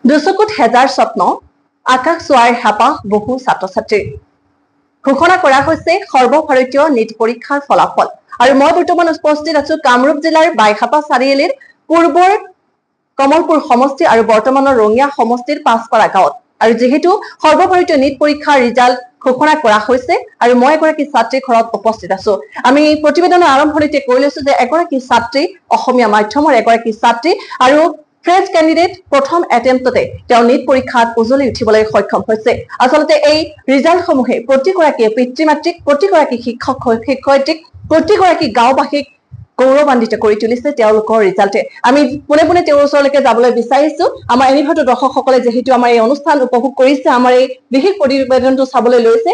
দুচকুত হেজাৰ স্বপ্ন আকাশ চোৱাৰ হেঁপাহ বহু ছাত্ৰ ছাত্ৰীৰ ঘোষণা কৰা হৈছে সৰ্বভাৰতীয় নীট পৰীক্ষাৰ ফলাফল আৰু মই বৰ্তমান উপস্থিত আছো কামৰূপ জিলাৰ বাইহাপা চাৰিআলিৰ পূৰ্বৰ কমলপুৰ সমষ্টি আৰু বৰ্তমানৰ ৰঙিয়া সমষ্টিৰ পাঁচপাৰা গাঁৱত আৰু যেহেতু সৰ্বভাৰতীয় নীট পৰীক্ষাৰ ৰিজাল্ট ঘোষণা কৰা হৈছে আৰু মই এগৰাকী ছাত্ৰীৰ ঘৰত উপস্থিত আছো আমি প্ৰতিবেদনৰ আৰম্ভণিতে কৈ লৈছো যে এগৰাকী ছাত্ৰী অসমীয়া মাধ্যমৰ এগৰাকী ছাত্ৰী আৰু ফ্ৰেছ কেণ্ডিডেট প্ৰথম এটেম্পটতে তেওঁ নীট পৰীক্ষাত উজলি উঠিবলৈ সক্ষম হৈছে আচলতে এই ৰিজাল্টসমূহে প্ৰতিগৰাকী পিতৃ মাতৃক প্ৰতিগৰাকী শিক্ষক শিক্ষয়িত্ৰীক প্ৰতিগৰাকী গাঁওবাসীক গৌৰৱান্বিত কৰি তুলিছে তেওঁলোকৰ ৰিজাল্টে আমি পুনে পুনে তেওঁৰ ওচৰলৈকে যাবলৈ বিচাৰিছো আমাৰ এনিভাটো দৰ্শকসকলে যেহেতু আমাৰ এই অনুষ্ঠান উপভোগ কৰিছে আমাৰ এই বিশেষ প্ৰতিবেদনটো চাবলৈ লৈছে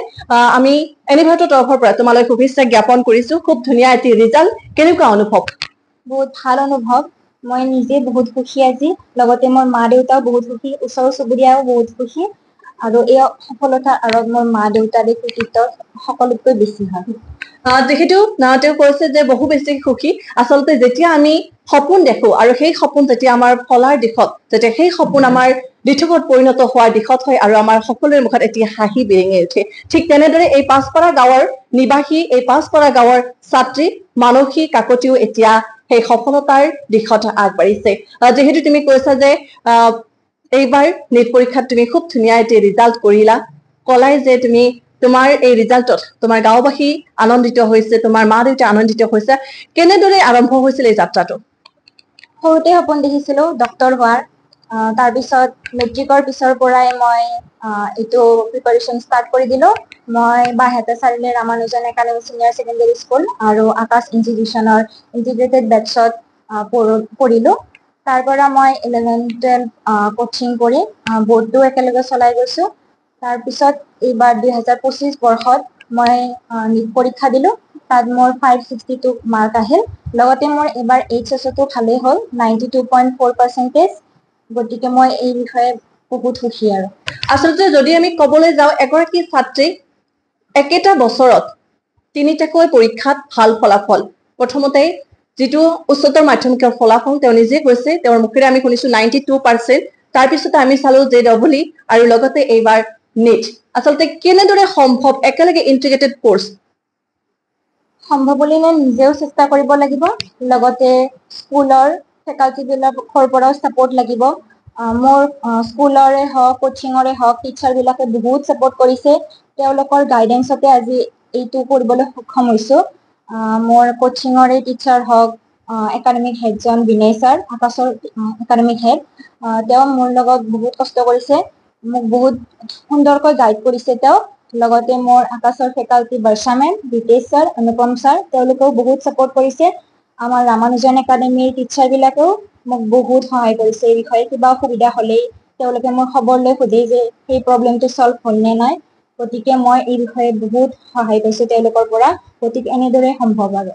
আমি এনিভাটো তৰফৰ পৰা তোমালৈ শুভেচ্ছা জ্ঞাপন কৰিছো খুব ধুনীয়া এটি ৰিজাল্ট কেনেকুৱা অনুভৱ বহুত ভাল অনুভৱ মই নিজে বহুত খুশি আজি লগতে মোৰ মা দেউতাও বহুত খুশি ওচৰ চুবুৰীয়াও বহুত খুশি আৰু এই সফলতাৰ আঁৰত মোৰ মা দেউতাৰে কৃতিত্ব সকলোতকৈ বেছি হয় যেহেতু তেওঁ কৈছে যে বহু বেছি সুখী আচলতে যেতিয়া আমি সপোন দেখো আৰু সেই সপোন যেতিয়া আমাৰ ফলাৰ দিশত যেতিয়া সেই সপোন আমাৰ দিঠকত পৰিণত হোৱাৰ দিশত হয় আৰু আমাৰ সকলোৰে মুখত এটি হাঁহি বিৰিঙি উঠে ঠিক তেনেদৰে এই পাঁচপাৰা গাঁৱৰ নিবাসী এই পাঁচপাৰা গাঁৱৰ ছাত্ৰী মানসী কাকতিও এতিয়া সেই সফলতাৰ দিশত আগবাঢ়িছে যেহেতু তুমি কৈছা যে এইবাৰ নীট পৰীক্ষাত তুমি খুব ধুনীয়া এটি ৰিজাল্ট কৰিলা কলাই যে তুমি তোমাৰ এই ৰিজাল্টত তোমাৰ গাঁওবাসী আনন্দিত হৈছে তোমাৰ মা দেউতা আনন্দিত হৈছে কেনেদৰে আৰম্ভ হৈছিল এই যাত্ৰাটো সৰুতে সপোন দেখিছিলো ডক্টৰ হোৱাৰ তাৰপিছত মেট্ৰিকৰ পিছৰ পৰাই মই এইটো প্ৰিপাৰেশ্যন ষ্টাৰ্ট কৰি দিলো মই Baihata Chariali Ramanujan academy senior secondary school আৰু আকাশ ইনষ্টিটিউশ্যনৰ ইণ্টিগ্ৰেটেড বেটছত পঢ়িলো তাৰ পৰা মই 11-12 কোচিং কৰি বৰ্ডটো একেলগে চলাই গৈছো তাৰপিছত এইবাৰ 2025 বৰ্ষত মই নীট পৰীক্ষা দিলো তাত মোৰ 562 মাৰ্ক আহিল লগতে মোৰ এবাৰ এইচএছতো ভালেই হ'ল 92.4% গতিকে মই এই বিষয়ে বহুত সুখী আৰু আচলতে যদি আমি ক'বলৈ যাওঁ এগৰাকী ছাত্ৰী একেটা বছৰত তিনিটাকৈ পৰীক্ষাত ভাল ফলাফল প্ৰথমতে যেটো উচ্চতৰ মাধ্যমিকৰ ফলাফল তেওঁ নিজে কৈছে তেওঁৰ মুখেৰে আমি শুনিছো 92% তাৰপিছত আমি চালো যে ডবলি আৰু লগতে এইবাৰ নীট আচলতে কেনেদৰে সম্ভৱ একেলগে ইন্টিগ্ৰেটেড কোৰ্স সম্ভৱ বুলি নিজেও চেষ্টা কৰিব লাগিব লগতে স্কুলৰ ফেকাল্টি বিলাকৰ পৰাও সাপোৰ্ট লাগিব মোৰ স্কুলৰে হওক কোচিংৰে হওক টিচাৰ বিলাকে বহুত সাপোৰ্ট কৰিছে তেওঁলোকৰ গাইডেন্সতে আজি এইটো কৰিবলৈ সক্ষম হৈছো মোৰ কোচিংৰে টিচাৰ হওক একাডেমিক হেডজন বিনয় ছাৰ আকাশৰ একাডেমিক হেড তেওঁ মোৰ লগত বহুত কষ্ট কৰিছে মোক বহুত সুন্দৰকৈ গাইড কৰিছে তেওঁ লগতে মোৰ আকাশৰ ফেকাল্টি বৰ্ষা মেম বিতেশ ছাৰ অনুপম ছাৰ তেওঁলোকেও বহুত সাপোৰ্ট কৰিছে আমাৰ ৰামানুজন একাডেমিৰ টিচাৰ বিলাকেও মোক বহুত সহায় কৰিছে এই বিষয়ে কিবা অসুবিধা হলেই তেওঁলোকে মোৰ খবৰ লৈ সোধে যে সেই প্ৰব্লেমটো সলভ হ'ল নে নাই গতিকে মই এই বিষয়ে বহুত সহায় পাইছো তেওঁলোকৰ পৰা গতিকে এনেদৰে সম্ভৱ আৰু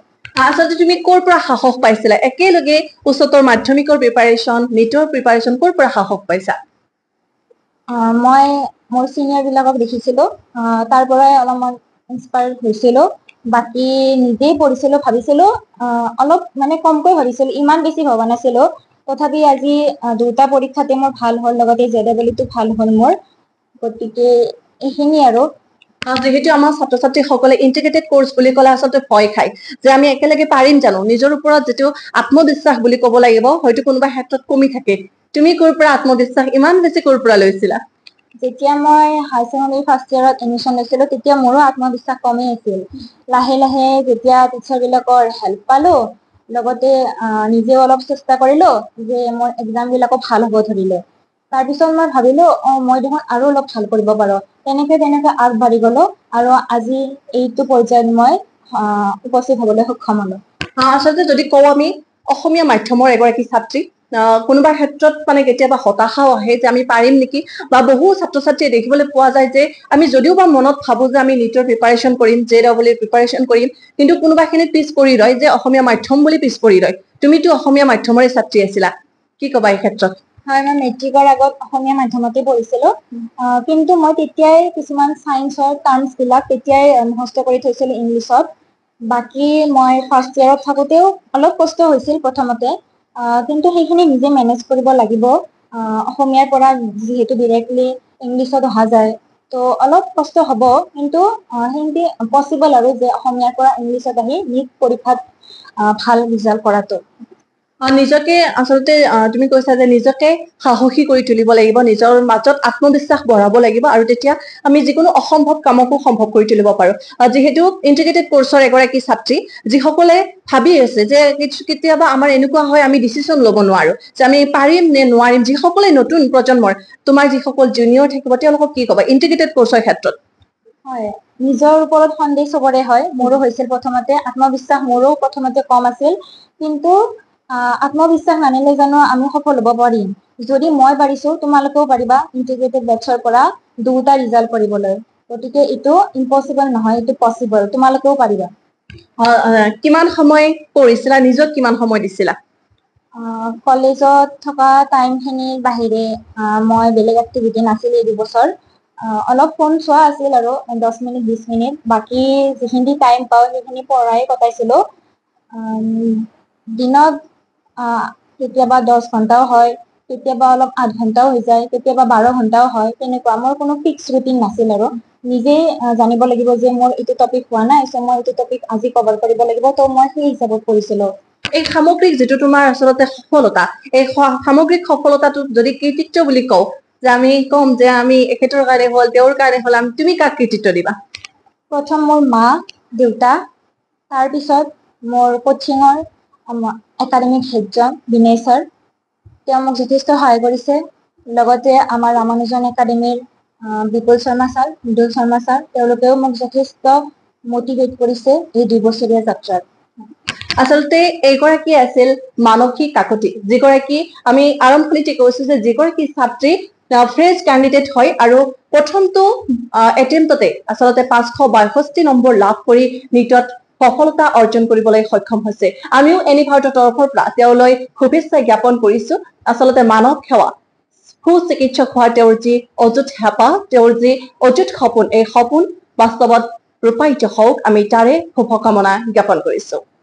আচলতে তুমি কোৰ পৰা সাহস পাইছিলা একেলগে উচ্চতৰ মাধ্যমিকৰ প্ৰিপাৰেচন নীটৰ প্ৰিপাৰেচন কোৰ পৰা সাহস পাইছা মই মোৰ সিনিয়ৰ বিলাকক দেখিছিলো তাৰ পৰাই অলপমান ইনস্পায়াৰ হৈছিলো বাকি নিজেই পঢ়িছিলো ভাবিছিলো অলপ মানে কমকৈ ভাবিছিলো ইমান বেছি ভবা নাছিলো তথাপি আজি দুটা পৰীক্ষাতে মোৰ ভাল হ'ল লগতে জেডাবলিটো ভাল হ'ল মোৰ গতিকে এইখিনি আৰু যেহেতু আমাৰ ছাত্ৰ ছাত্ৰীসকলে ইন্টিগ্ৰেটেড কোৰ্স বুলি ক'লে আচলতে ভয় খায় যে আমি একেলগে পাৰিম জানো নিজৰ ওপৰত যেটো আত্মবিশ্বাস বুলি ক'ব লাগিব হয়তো কোনোবা ক্ষেত্ৰত কমি থাকে তুমি কোৰ পৰা আত্মবিশ্বাস ইমান বেছি কোৰ পৰা লৈছিলা যেতিয়া মই হাই সেকেন্ডাৰী ফাৰ্ষ্ট ইয়াৰত এডমিশন লৈছিলো তেতিয়া মোৰো আত্মবিশ্বাস কমি আছিল লাহে লাহে যেতিয়া টিচাৰ বিলাকৰ হেল্প পালো লগতে নিজে অলপ চেষ্টা কৰিলো যে মোৰ এক্সাম বিলাকো ভাল হ'ব ধৰিলে তাৰপিছত মই ভাবিলো মই দেখোন আৰু অলপ ভাল কৰিব পাৰো তেনেকে আগবাঢ়ি গলো আৰু আজি এইটো পৰ্যায়ত মই উপস্থিত হ'বলৈ সক্ষম হলো আচলতে যদি কওঁ আমি অসমীয়া মাধ্যমৰ এগৰাকী ছাত্ৰী কোনোবা ক্ষেত্ৰত মানে কেতিয়াবা হতাশাও আহে যে আমি পাৰিম নেকি বা বহু ছাত্ৰ ছাত্ৰীয়ে দেখিবলৈ পোৱা যায় যে আমি যদিও বা মনত ভাবো যে আমি নীটৰ প্ৰিপাৰেচন কৰিম জেডাবলিৰ প্ৰিপাৰেচন কৰিম কিন্তু কোনোবাখিনি পিছ পৰি ৰয় যে অসমীয়া মাধ্যম বুলি পিছ পৰি ৰয় তুমিতো অসমীয়া মাধ্যমৰে ছাত্ৰী আছিলা কি ক'বা এই ক্ষেত্ৰত হয় মই মেট্ৰিকৰ আগত অসমীয়া মাধ্যমতে পঢ়িছিলো কিন্তু মই তেতিয়াই কিছুমান সায়েন্সৰ টাৰ্মছ বিলাক তেতিয়াই মুখস্থ কৰি থৈছিলো ইংলিছত বাকি মই ফাৰ্ষ্ট ইয়াৰত থাকোতেও অলপ কষ্ট হৈছিল প্ৰথমতে কিন্তু সেইখিনি নিজে মেনেজ কৰিব লাগিব অসমীয়াৰ পৰা যিহেতু ডিৰেক্টলি ইংলিছত অহা যায় তো অলপ কষ্ট হ'ব, কিন্তু হিন্দী পচিবল আৰু যে অসমীয়াৰ পৰা ইংলিছত আহি নিট পৰীক্ষাত ভাল ৰিজাল্ট কৰাটো। নিজকে আচলতে তুমি কৈছা যে নিজকে সাহসী কৰি তুলিব লাগিব, নিজৰ মাজত আত্মবিশ্বাস বঢ়াব লাগিব, আৰু তেতিয়া আমি যিকোনো অসম্ভৱ কামকো সম্ভৱ কৰি তুলিব পাৰো। যিহেতু ইণ্টিগ্ৰেটেড কোৰ্চৰ এগৰাকী ছাত্ৰী, যিসকলে ভাবি আছে যে কেতিয়াবা আমাৰ এনেকুৱা হয় আমি ডিচিশ্যন ল'ব নোৱাৰো যে আমি পাৰিম নে নোৱাৰিম, যিসকলে নতুন প্ৰজন্মৰ, তোমাৰ যিসকল জুনিয়ৰ থাকিব তেওঁলোকক কি ক'বা ইণ্টিগ্ৰেটেড কোৰ্চৰ ক্ষেত্ৰত? হয়, নিজৰ ওপৰত সন্দেহ চবৰে হয়, মোৰো হৈছিল প্ৰথমতে, আত্মবিশ্বাস মোৰো প্ৰথমতে কম আছিল, কিন্তু আত্মবিশ্বাস নানিলে জানো আমি সফল হ'ব পাৰিম? যদি মই পাৰিছো তোমালোকেও পাৰিবা ইণ্টিগ্ৰেটেড বেটছৰ পৰা দুটা ৰিজাল্ট কৰিবলৈ। গতিকে এইটো ইম্পচিবল নহয়, এইটো পচিবল, তোমালোকেও পাৰিবা। কিমান সময় পঢ়িছিলা, নিজক কিমান সময় দিছিলা? কলেজত থকা টাইমখিনিৰ বাহিৰে মই বেলেগ এক্টিভিটি নাছিল এই 2 বছৰ। অলপ ফোন চোৱা আছিল আৰু 10 মিনিট 20 মিনিট, বাকী যিখিনি টাইম পাওঁ সেইখিনি পঢ়াই কটাইছিলো। দিনত কেতিয়াবা 10 ঘণ্টাও হয়, কেতিয়াবা অলপ 8 ঘণ্টাও হৈ যায়, কেতিয়াবা 12 ঘণ্টাও হয়, তেনেকুৱা। মোৰ কোনো ফিক্স ৰুটিন নাছিল আৰু নিজেই জানিব লাগিব যে মোৰ এইটো টপিক হোৱা নাই, চ' মই এইটো টপিক আজি কভাৰ কৰিব লাগিব, তো মই সেই হিচাপত কৰিছিলো। এই সামগ্ৰিক যিটো তোমাৰ আচলতে সফলতা, এই সামগ্ৰিক সফলতাটোক যদি কৃতিত্ব বুলি কওঁ, যে আমি ক'ম যে আমি এখেতৰ কাৰণে হ'ল, তেওঁৰ কাৰণে হ'ল, তুমি কাক কৃতিত্ব দিবা? প্ৰথম মোৰ মা, দেউতা, তাৰপিছত মোৰ কোচিঙৰ একাডেমিক হেড বিনয় ছাৰ, তেওঁ মোক যথেষ্ট সহায় কৰিছে। লগতে আমাৰ ৰামানুজন একাডেমীৰ বিপুল শৰ্মা ছাৰ, মৃদুল শৰ্মা ছাৰ, তেওঁলোকেও মোক যথেষ্ট মটিভেট কৰিছে এই 2 বছৰীয়া যাত্ৰাত। আচলতে এইগৰাকী আছিল মানসী কাকতি, যিগৰাকী আমি আৰম্ভণিতে কৈছো যে যিগৰাকী ছাত্ৰী ফ্ৰেছ কেণ্ডিডেট হয় আৰু প্ৰথমটো এটেম্পটতে আচলতে 562 নম্বৰ লাভ কৰি নিটত সফলতা অৰ্জন কৰিবলৈ সক্ষম হৈছে। আমিও এনি ভাৰতৰ তৰফৰ পৰা তেওঁলৈ শুভেচ্ছা জ্ঞাপন কৰিছো। আচলতে মানৱ সেৱা, সুচিকিৎসক হোৱাৰ তেওঁৰ যি অযুত হেঁপাহ, তেওঁৰ যি অযুত সপোন, এই সপোন বাস্তৱত ৰূপায়িত হওক, আমি তাৰে শুভকামনা জ্ঞাপন কৰিছো।